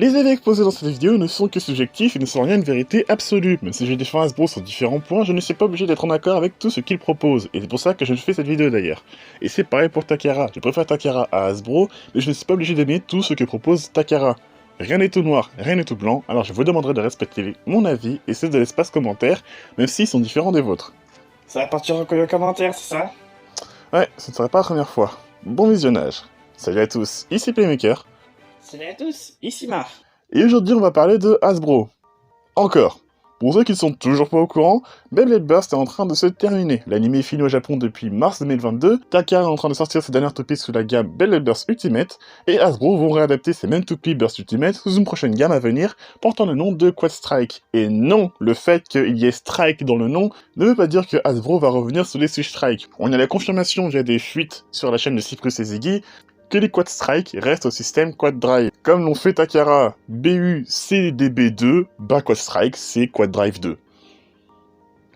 Les avis exposés dans cette vidéo ne sont que subjectifs et ne sont rien une vérité absolue. Même si je défends Hasbro sur différents points, je ne suis pas obligé d'être en accord avec tout ce qu'ils proposent. Et c'est pour ça que je fais cette vidéo d'ailleurs. Et c'est pareil pour Takara. Je préfère Takara à Hasbro, mais je ne suis pas obligé d'aimer tout ce que propose Takara. Rien n'est tout noir, rien n'est tout blanc, alors je vous demanderai de respecter mon avis et ceux de l'espace commentaire, même s'ils sont différents des vôtres. Ça va partir en commentaire, c'est ça? Ouais, ce ne serait pas la première fois. Bon visionnage. Salut à tous, ici Playmaker. Salut à tous, ici Mar. Et aujourd'hui on va parler de Hasbro. Encore. Pour ceux qui ne sont toujours pas au courant, Beyblade Burst est en train de se terminer. L'anime est fini au Japon depuis mars 2022, Takara est en train de sortir ses dernières toupies sous la gamme Beyblade Burst Ultimate, et Hasbro vont réadapter ces mêmes toupies Burst Ultimate sous une prochaine gamme à venir, portant le nom de Quad Strike. Et non, le fait qu'il y ait Strike dans le nom ne veut pas dire que Hasbro va revenir sur les Switch Strike. On a la confirmation via des fuites sur la chaîne de Cyprus et Ziggy, que les Quad Strike restent au système Quad Drive. Comme l'ont fait Takara, BU-CDB2, Quad Strike, c'est Quad Drive 2.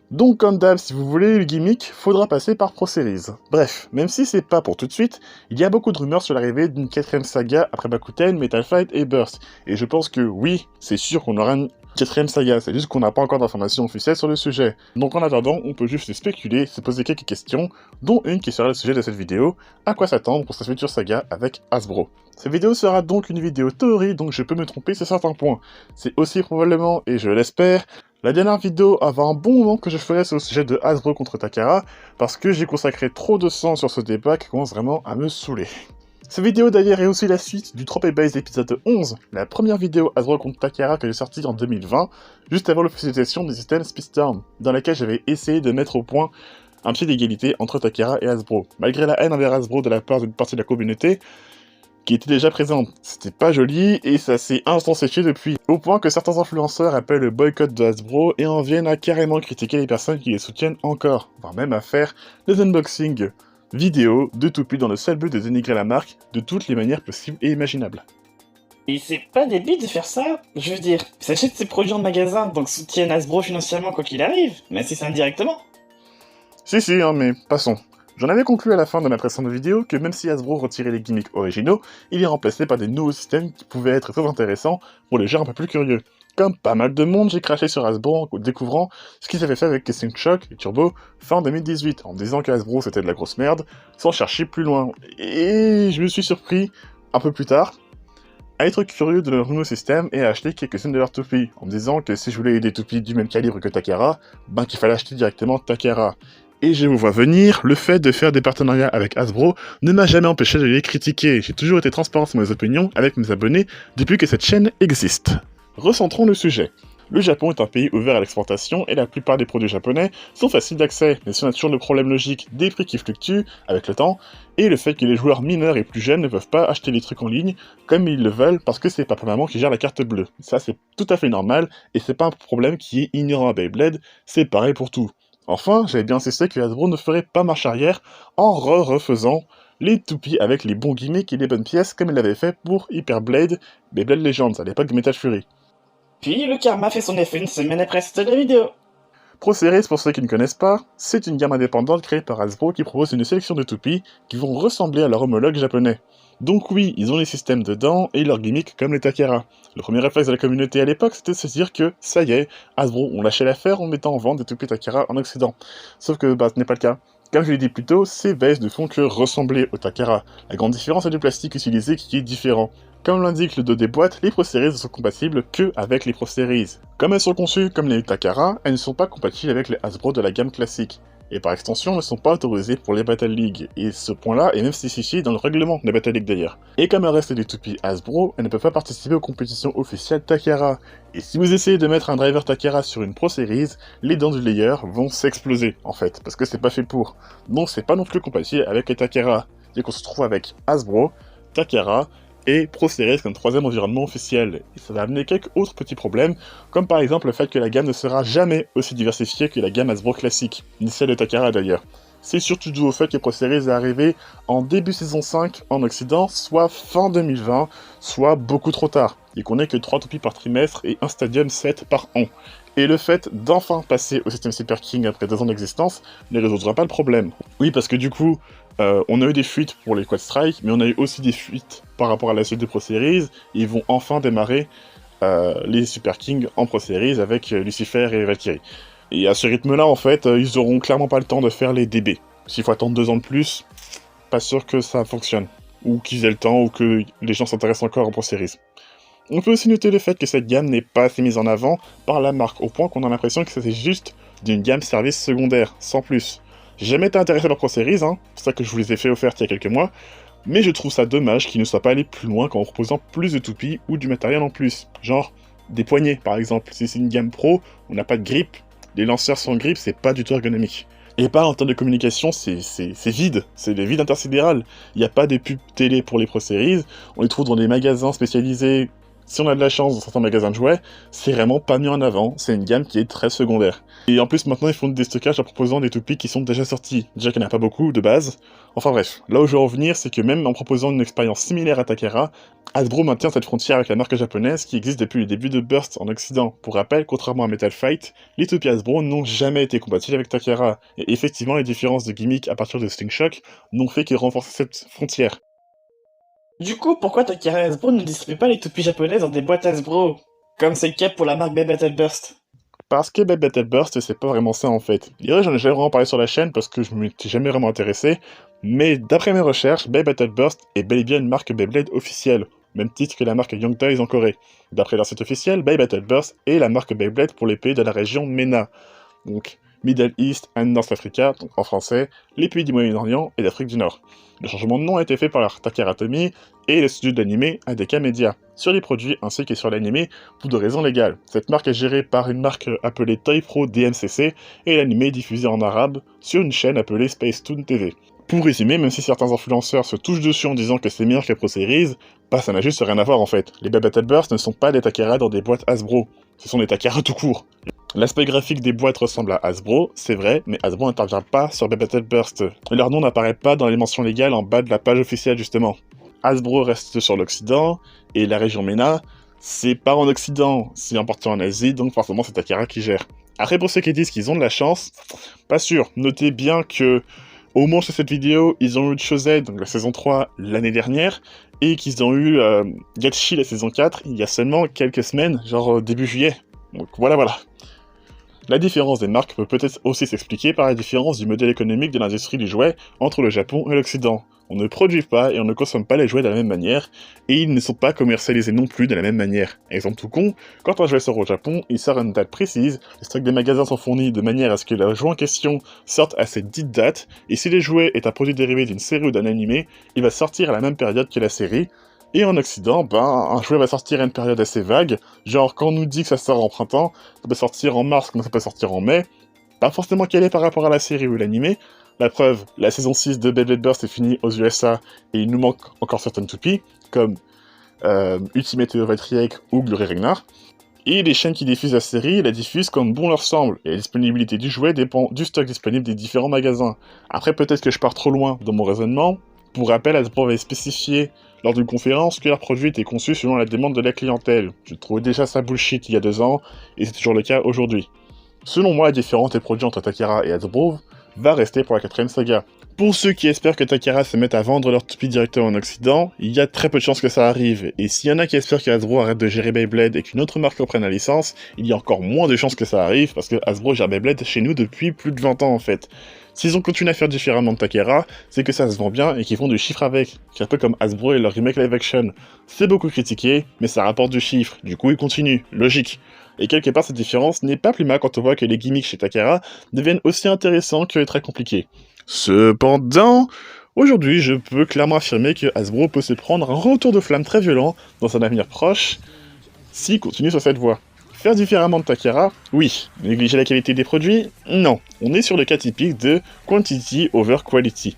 Donc comme d'hab, si vous voulez le gimmick, faudra passer par Pro Series. Bref, même si c'est pas pour tout de suite, il y a beaucoup de rumeurs sur l'arrivée d'une 4ème saga après Bakuten, Metal Fight et Burst. Et je pense que oui, c'est sûr qu'on aura une 4ème saga, c'est juste qu'on n'a pas encore d'informations officielles sur le sujet. Donc en attendant, on peut juste spéculer, se poser quelques questions, dont une qui sera le sujet de cette vidéo, à quoi s'attendre pour sa future saga avec Hasbro. Cette vidéo sera donc une vidéo théorie, donc je peux me tromper sur certains points. C'est aussi probablement, et je l'espère, la dernière vidéo avant un bon moment que je ferai sur le sujet de Hasbro contre Takara, parce que j'ai consacré trop de sang sur ce débat qui commence vraiment à me saouler. Cette vidéo d'ailleurs est aussi la suite du Drop & Base épisode 11, la première vidéo Hasbro contre Takara que j'ai sortie en 2020, juste avant l'officialisation du système Speedstorm, dans laquelle j'avais essayé de mettre au point un pied d'égalité entre Takara et Hasbro. Malgré la haine envers Hasbro de la part d'une partie de la communauté, qui était déjà présente. C'était pas joli, et ça s'est intensifié depuis, au point que certains influenceurs appellent le boycott de Hasbro et en viennent à carrément critiquer les personnes qui les soutiennent encore, voire même à faire des unboxings vidéo de toupies dans le seul but de dénigrer la marque de toutes les manières possibles et imaginables. Et c'est pas débile de faire ça? Je veux dire, ils achètent ses produits en magasin, donc soutiennent Hasbro financièrement quoi qu'il arrive, même si c'est indirectement. Si, mais passons. J'en avais conclu à la fin de ma précédente vidéo que même si Hasbro retirait les gimmicks originaux, il est remplacé par des nouveaux systèmes qui pouvaient être très intéressants pour les gens un peu plus curieux. Comme pas mal de monde, j'ai craché sur Hasbro en découvrant ce qu'ils avaient fait avec Casting Shock et Turbo fin 2018, en disant que Hasbro c'était de la grosse merde, sans chercher plus loin. Et je me suis surpris, un peu plus tard, à être curieux de leur nouveau système et à acheter quelques-unes de leurs toupies, en me disant que si je voulais des toupies du même calibre que Takara, qu'il fallait acheter directement Takara. Et je vous vois venir, le fait de faire des partenariats avec Hasbro ne m'a jamais empêché de les critiquer. J'ai toujours été transparent sur mes opinions avec mes abonnés depuis que cette chaîne existe. Recentrons le sujet. Le Japon est un pays ouvert à l'exportation et la plupart des produits japonais sont faciles d'accès, mais si on a toujours le problème logique des prix qui fluctuent avec le temps, et le fait que les joueurs mineurs et plus jeunes ne peuvent pas acheter les trucs en ligne comme ils le veulent parce que c'est papa-maman qui gère la carte bleue. Ça c'est tout à fait normal, et c'est pas un problème qui est ignorant à Beyblade, c'est pareil pour tout. Enfin, j'avais bien insisté que Hasbro ne ferait pas marche arrière en refaisant les toupies avec les bons gimmicks et les bonnes pièces comme il l'avait fait pour Hyper Blade, Beyblade Legends à l'époque de Metal Fury. Puis le karma fait son effet une semaine après cette vidéo. Pro Series, pour ceux qui ne connaissent pas, c'est une gamme indépendante créée par Hasbro qui propose une sélection de toupies qui vont ressembler à leur homologue japonais. Donc oui, ils ont les systèmes dedans et leurs gimmicks comme les Takara. Le premier réflexe de la communauté à l'époque, c'était de se dire que, ça y est, Hasbro ont lâché l'affaire en mettant en vente des toupies Takara en Occident. Sauf que ce n'est pas le cas. Comme je l'ai dit plus tôt, ces bases ne font que ressembler aux Takara. La grande différence est du plastique utilisé qui est différent. Comme l'indique le dos des boîtes, les Pro Series ne sont compatibles que avec les Pro Series. Comme elles sont conçues comme les Takara, elles ne sont pas compatibles avec les Hasbro de la gamme classique. Et par extension, ne sont pas autorisées pour les Battle League, et ce point-là est même spécifié dans le règlement des Battle League d'ailleurs. Et comme elles restent des toupies Hasbro, elles ne peuvent pas participer aux compétitions officielles Takara. Et si vous essayez de mettre un driver Takara sur une Pro Series, les dents du layer vont s'exploser, en fait, parce que c'est pas fait pour. Donc c'est pas non plus compatible avec les Takara. C'est qu'on se trouve avec Hasbro, Takara, et Pro Series comme troisième environnement officiel. Et ça va amener quelques autres petits problèmes, comme par exemple le fait que la gamme ne sera jamais aussi diversifiée que la gamme Hasbro classique, ni celle de Takara d'ailleurs. C'est surtout dû au fait que Pro Series est arrivé en début saison 5 en Occident, soit fin 2020, soit beaucoup trop tard, et qu'on n'ait que 3 toupies par trimestre et un Stadium 7 par an. Et le fait d'enfin passer au système Super King après 2 ans d'existence ne résoudra pas le problème. Oui, parce que du coup, On a eu des fuites pour les Quad Strike, mais on a eu aussi des fuites par rapport à la suite de Pro Series. Ils vont enfin démarrer les Super Kings en Pro Series avec Lucifer et Valkyrie. Et à ce rythme-là, en fait, ils auront clairement pas le temps de faire les DB. S'il faut attendre 2 ans de plus, pas sûr que ça fonctionne. Ou qu'ils aient le temps, ou que les gens s'intéressent encore aux Pro Series. On peut aussi noter le fait que cette gamme n'est pas assez mise en avant par la marque, au point qu'on a l'impression que c'est juste d'une gamme service secondaire, sans plus. J'ai jamais été intéressé par Pro Series, hein, c'est pour ça que je vous les ai fait offertes il y a quelques mois, mais je trouve ça dommage qu'ils ne soient pas allés plus loin qu'en proposant plus de toupies ou du matériel en plus. Genre, des poignées par exemple. Si c'est une gamme pro, on n'a pas de grip, les lanceurs sans grip, c'est pas du tout ergonomique. Et pas en termes de communication, c'est vide, c'est des vides intersidérales. Il n'y a pas de pubs télé pour les Pro Series, on les trouve dans des magasins spécialisés. Si on a de la chance dans certains magasins de jouets, c'est vraiment pas mis en avant, c'est une gamme qui est très secondaire. Et en plus maintenant ils font des stockages en proposant des toupies qui sont déjà sortis, déjà qu'il n'y en a pas beaucoup de base. Enfin bref, là où je veux en venir, c'est que même en proposant une expérience similaire à Takara, Hasbro maintient cette frontière avec la marque japonaise qui existe depuis les débuts de Burst en Occident. Pour rappel, contrairement à Metal Fight, les toupies Hasbro n'ont jamais été compatibles avec Takara, et effectivement les différences de gimmick à partir de Sling Shock n'ont fait que renforcer cette frontière. Du coup, pourquoi Takara et Hasbro ne distribuent pas les toupies japonaises dans des boîtes Hasbro, comme c'est le cas pour la marque Babe Battle Burst? Parce que Babe Battle Burst, c'est pas vraiment ça en fait. D'ailleurs, j'en ai jamais vraiment parlé sur la chaîne parce que je m'y étais jamais vraiment intéressé, mais d'après mes recherches, Babe Battle Burst est bel et bien une marque Beyblade officielle, même titre que la marque Young Toys en Corée. D'après leur site officiel, Babe Battle Burst est la marque Beyblade pour les pays de la région MENA, donc Middle East and North Africa, donc en français, les pays du Moyen-Orient et d'Afrique du Nord. Le changement de nom a été fait par leur Takara Tomy et le studio d'animé ADK Media, sur les produits ainsi que sur l'animé pour de raisons légales. Cette marque est gérée par une marque appelée Toy Pro DMCC et l'animé est diffusé en arabe sur une chaîne appelée Space Toon TV. Pour résumer, même si certains influenceurs se touchent dessus en disant que c'est meilleur que Pro Series, bah ça n'a juste rien à voir en fait. Les Babe Battle Burst ne sont pas des Takara dans des boîtes Hasbro, ce sont des Takara tout court. L'aspect graphique des boîtes ressemble à Hasbro, c'est vrai, mais Hasbro n'intervient pas sur Babe Battle Burst. Leur nom n'apparaît pas dans les mentions légales en bas de la page officielle justement. Hasbro reste sur l'Occident, et la région MENA, c'est pas en Occident, c'est importé en Asie, donc forcément c'est Takara qui gère. Après pour ceux qui disent qu'ils ont de la chance, pas sûr. Notez bien que au moment de cette vidéo, ils ont eu Chosei, donc la saison 3, l'année dernière, et qu'ils ont eu Gatchi, la saison 4, il y a seulement quelques semaines, genre début juillet. Donc voilà. La différence des marques peut peut-être aussi s'expliquer par la différence du modèle économique de l'industrie du jouet entre le Japon et l'Occident. On ne produit pas et on ne consomme pas les jouets de la même manière, et ils ne sont pas commercialisés non plus de la même manière. Exemple tout con, quand un jouet sort au Japon, il sort à une date précise, les stocks des magasins sont fournis de manière à ce que le jouet en question sorte à cette dite date, et si le jouet est un produit dérivé d'une série ou d'un animé, il va sortir à la même période que la série. Et en Occident, un jouet va sortir à une période assez vague, genre quand on nous dit que ça sort en printemps, ça peut sortir en mars comme ça peut sortir en mai, pas forcément calé par rapport à la série ou l'animé. La preuve, la saison 6 de Beyblade Burst est finie aux USA et il nous manque encore certaines toupies, comme Ultimate Overtriek ou Glory Ragnar. Et les chaînes qui diffusent la série la diffusent comme bon leur semble, et la disponibilité du jouet dépend du stock disponible des différents magasins. Après peut-être que je pars trop loin dans mon raisonnement. Pour rappel, Hasbro avait spécifié lors d'une conférence que leur produit était conçu selon la demande de la clientèle. Je trouvais déjà ça bullshit il y a 2 ans, et c'est toujours le cas aujourd'hui. Selon moi, la différence des produits entre Takara et Hasbro va rester pour la 4ème saga. Pour ceux qui espèrent que Takara se mette à vendre leurs toupies directement en Occident, il y a très peu de chances que ça arrive, et s'il y en a qui espèrent que Hasbro arrête de gérer Beyblade et qu'une autre marque reprenne la licence, il y a encore moins de chances que ça arrive, parce que Hasbro gère Beyblade chez nous depuis plus de 20 ans en fait. S'ils ont continué à faire différemment de Takara, c'est que ça se vend bien et qu'ils font du chiffre avec. C'est un peu comme Hasbro et leur remake live action. C'est beaucoup critiqué, mais ça rapporte du chiffre, du coup ils continuent, logique. Et quelque part cette différence n'est pas plus mal quand on voit que les gimmicks chez Takara deviennent aussi intéressants que très compliqués. Cependant, aujourd'hui je peux clairement affirmer que Hasbro peut se prendre un retour de flamme très violent dans un avenir proche, s'il continue sur cette voie. Faire différemment de Takara, oui. Négliger la qualité des produits, non. On est sur le cas typique de quantity over quality.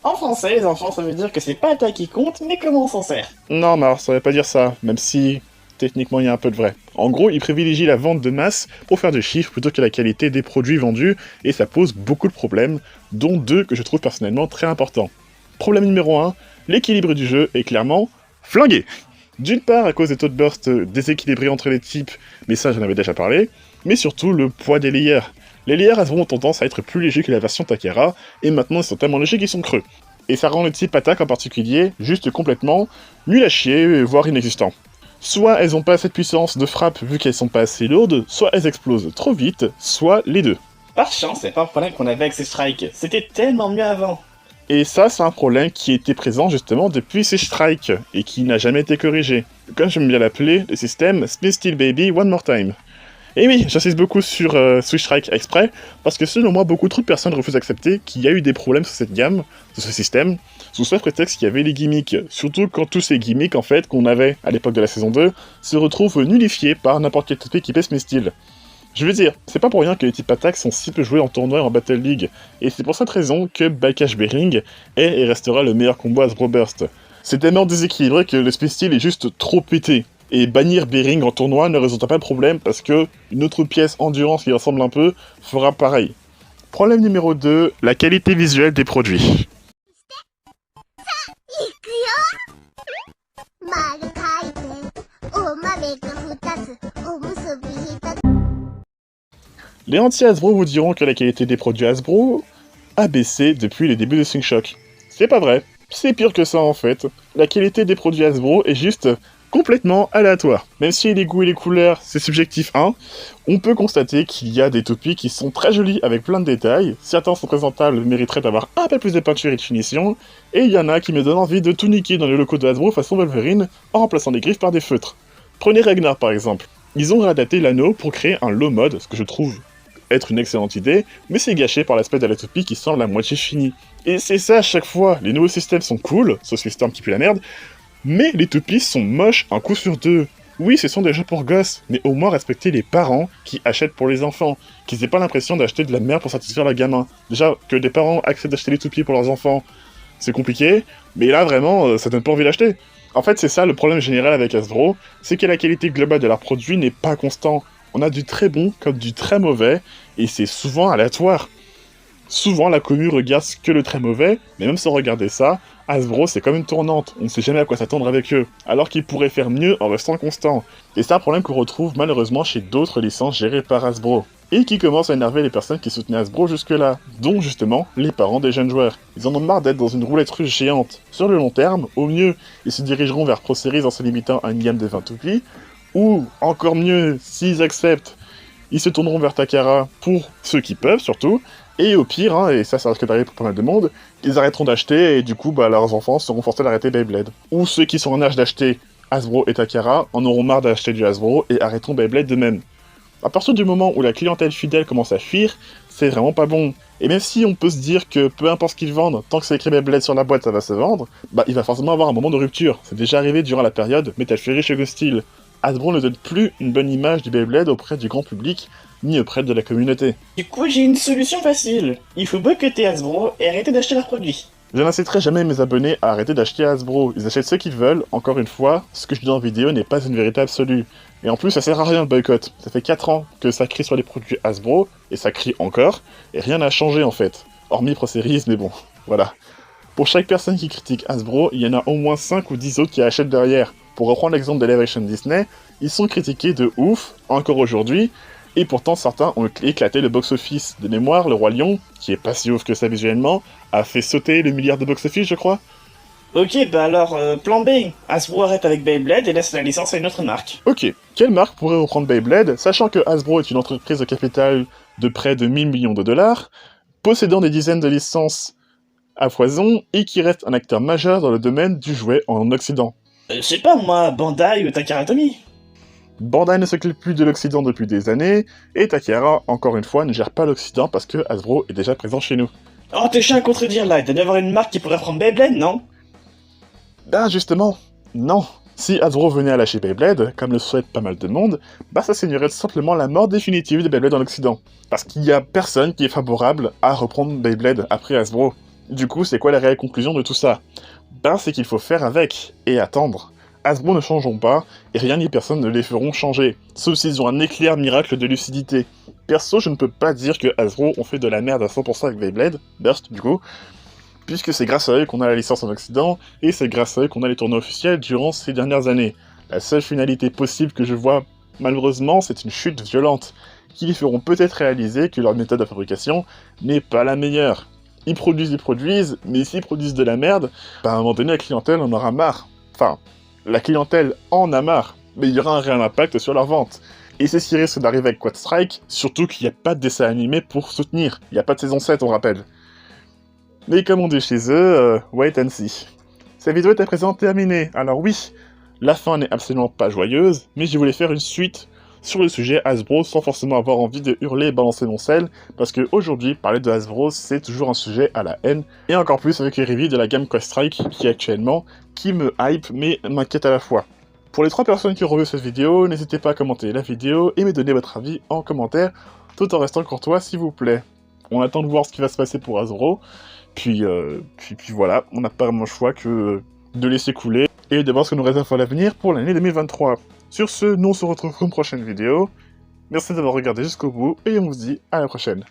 En français, les enfants, ça veut dire que c'est pas la taille qui compte, mais comment on s'en sert. Non, mais alors, ça veut pas dire ça, même si techniquement il y a un peu de vrai. En gros, ils privilégient la vente de masse pour faire du chiffre plutôt que la qualité des produits vendus, et ça pose beaucoup de problèmes, dont 2 que je trouve personnellement très importants. Problème numéro 1, l'équilibre du jeu est clairement flingué. D'une part à cause des taux de burst déséquilibrés entre les types, mais ça j'en avais déjà parlé, mais surtout le poids des layers. Les layers ont tendance à être plus légers que la version Takara, et maintenant ils sont tellement légers qu'ils sont creux. et ça rend le type attaque en particulier juste complètement nul à chier, voire inexistant. Soit elles ont pas assez de puissance de frappe vu qu'elles sont pas assez lourdes, soit elles explosent trop vite, soit les deux. Par chance, c'est pas un problème qu'on avait avec ces strikes. C'était tellement mieux avant. Et ça, c'est un problème qui était présent justement depuis ces strikes, et qui n'a jamais été corrigé. Comme j'aime bien l'appeler, le système Spin Steel Baby One More Time. Et oui, j'insiste beaucoup sur Switch Strike exprès, parce que selon moi, beaucoup trop de personnes refusent d'accepter qu'il y a eu des problèmes sur cette gamme, sur ce système, sous ce prétexte qu'il y avait les gimmicks. Surtout quand tous ces gimmicks, en fait, qu'on avait à l'époque de la saison 2, se retrouvent nullifiés par n'importe quel type qui pèse mes styles. Je veux dire, c'est pas pour rien que les types attaques sont si peu joués en tournoi et en Battle League, et c'est pour cette raison que Baikash Bering est et restera le meilleur combo Hasbro Burst. C'est tellement déséquilibré que le Spin Steel est juste trop pété. Et bannir Bering en tournoi ne résoudra pas le problème parce que une autre pièce endurance qui ressemble un peu fera pareil. Problème numéro 2, la qualité visuelle des produits. Les anti-Hasbro vous diront que la qualité des produits Hasbro a baissé depuis les débuts de Swing Shock. C'est pas vrai, c'est pire que ça en fait. La qualité des produits Hasbro est juste complètement aléatoire. Même si les goûts et les couleurs, c'est subjectif 1, on peut constater qu'il y a des toupies qui sont très jolies avec plein de détails, certains sont présentables mériteraient d'avoir un peu plus de peinture et de finition, et il y en a qui me donnent envie de tout niquer dans les locaux de Hasbro façon Wolverine en remplaçant les griffes par des feutres. Prenez Ragnar par exemple. Ils ont réadapté l'anneau pour créer un low mode, ce que je trouve être une excellente idée, mais c'est gâché par l'aspect de la toupie qui semble à moitié finie. Et c'est ça à chaque fois, les nouveaux systèmes sont cool, sauf les Storm qui pue la merde, mais les toupies sont moches un coup sur deux. Oui, ce sont des jeux pour gosses, mais au moins respectez les parents qui achètent pour les enfants, qu'ils aient pas l'impression d'acheter de la merde pour satisfaire leur gamin. Déjà, que des parents acceptent d'acheter les toupies pour leurs enfants, c'est compliqué, mais là vraiment, ça donne pas envie d'acheter. En fait, c'est ça le problème général avec Hasbro, c'est que la qualité globale de leurs produits n'est pas constante. On a du très bon comme du très mauvais, et c'est souvent aléatoire. Souvent, la commu regarde que le très mauvais, mais même sans regarder ça, Hasbro c'est comme une tournante, on ne sait jamais à quoi s'attendre avec eux, alors qu'ils pourraient faire mieux en restant constants. Et c'est un problème qu'on retrouve malheureusement chez d'autres licences gérées par Hasbro, et qui commence à énerver les personnes qui soutenaient Hasbro jusque-là, dont justement les parents des jeunes joueurs. Ils en ont marre d'être dans une roulette russe géante. Sur le long terme, au mieux, ils se dirigeront vers Pro Series en se limitant à une gamme de 20 toupies, ou, encore mieux, s'ils acceptent, ils se tourneront vers Takara pour ceux qui peuvent surtout, et au pire, hein, et ça risque d'arriver pour pas mal de monde, ils arrêteront d'acheter et du coup leurs enfants seront forcés d'arrêter Beyblade. Ou ceux qui sont en âge d'acheter Hasbro et Takara en auront marre d'acheter du Hasbro et arrêteront Beyblade de même. À partir du moment où la clientèle fidèle commence à fuir, c'est vraiment pas bon. Et même si on peut se dire que peu importe ce qu'ils vendent, tant que c'est écrit Beyblade sur la boîte ça va se vendre, il va forcément avoir un moment de rupture. C'est déjà arrivé durant la période Metal Fury chez Ghost Steel. Hasbro ne donne plus une bonne image du Beyblade auprès du grand public, ni auprès de la communauté. Du coup, j'ai une solution facile. Il faut boycotter Hasbro et arrêter d'acheter leurs produits. Je n'inciterai jamais mes abonnés à arrêter d'acheter Hasbro. Ils achètent ce qu'ils veulent, encore une fois, ce que je dis en vidéo n'est pas une vérité absolue. Et en plus, ça sert à rien le boycott. Ça fait 4 ans que ça crie sur les produits Hasbro, et ça crie encore, et rien n'a changé en fait. Hormis Pro Series, mais bon, voilà. Pour chaque personne qui critique Hasbro, il y en a au moins 5 ou 10 autres qui achètent derrière. Pour reprendre l'exemple de Live Action Disney, ils sont critiqués de ouf, encore aujourd'hui, et pourtant certains ont éclaté le box-office. De mémoire, le Roi Lion, qui est pas si ouf que ça visuellement, a fait sauter le milliard de box-office, je crois. Ok, alors, plan B. Hasbro arrête avec Beyblade et laisse la licence à une autre marque. Ok, quelle marque pourrait reprendre Beyblade, sachant que Hasbro est une entreprise de capital de près de 1000 millions de dollars, possédant des dizaines de licences à foison, et qui reste un acteur majeur dans le domaine du jouet en Occident. Je sais pas moi, Bandai ou Takara Tomy. Bandai ne s'occupe plus de l'Occident depuis des années, et Takara, encore une fois, ne gère pas l'Occident parce que Hasbro est déjà présent chez nous. Oh, t'es chiant à contredire là, il doit y avoir une marque qui pourrait prendre Beyblade, non? Justement, non. Si Hasbro venait à lâcher Beyblade, comme le souhaite pas mal de monde, ça signerait tout simplement la mort définitive de Beyblade dans l'Occident. Parce qu'il y a personne qui est favorable à reprendre Beyblade après Hasbro. Du coup, c'est quoi la réelle conclusion de tout ça? C'est qu'il faut faire avec, et attendre. Hasbro ne changeront pas, et rien ni personne ne les feront changer, sauf s'ils ont un éclair miracle de lucidité. Perso, je ne peux pas dire que Hasbro ont fait de la merde à 100% avec Beyblade, Burst du coup, puisque c'est grâce à eux qu'on a la licence en Occident, et c'est grâce à eux qu'on a les tournois officiels durant ces dernières années. La seule finalité possible que je vois, malheureusement, c'est une chute violente, qui les feront peut-être réaliser que leur méthode de fabrication n'est pas la meilleure. ils produisent, mais s'ils produisent de la merde, bah à un moment donné, la clientèle en aura marre. Enfin, la clientèle en a marre, mais il y aura un réel impact sur leur vente. Et c'est ce qui risque d'arriver avec Quad Strike, surtout qu'il n'y a pas de dessin animé pour soutenir. Il n'y a pas de saison 7, on rappelle. Mais comme on dit chez eux, wait and see. Cette vidéo est à présent terminée. Alors oui, la fin n'est absolument pas joyeuse, mais je voulais faire une suite sur le sujet Hasbro sans forcément avoir envie de hurler et balancer mon sel, parce que aujourd'hui, parler de Hasbro, c'est toujours un sujet à la haine, et encore plus avec les reviews de la gamme Quad Strike qui actuellement, qui me hype mais m'inquiète à la fois. Pour les 3 personnes qui auront vu cette vidéo, n'hésitez pas à commenter la vidéo et me donner votre avis en commentaire, tout en restant courtois s'il vous plaît. On attend de voir ce qui va se passer pour Hasbro, puis voilà, on n'a pas vraiment le choix que de laisser couler et de voir ce que nous réserve à l'avenir pour l'année 2023. Sur ce, nous on se retrouve pour une prochaine vidéo. Merci d'avoir regardé jusqu'au bout et on vous dit à la prochaine.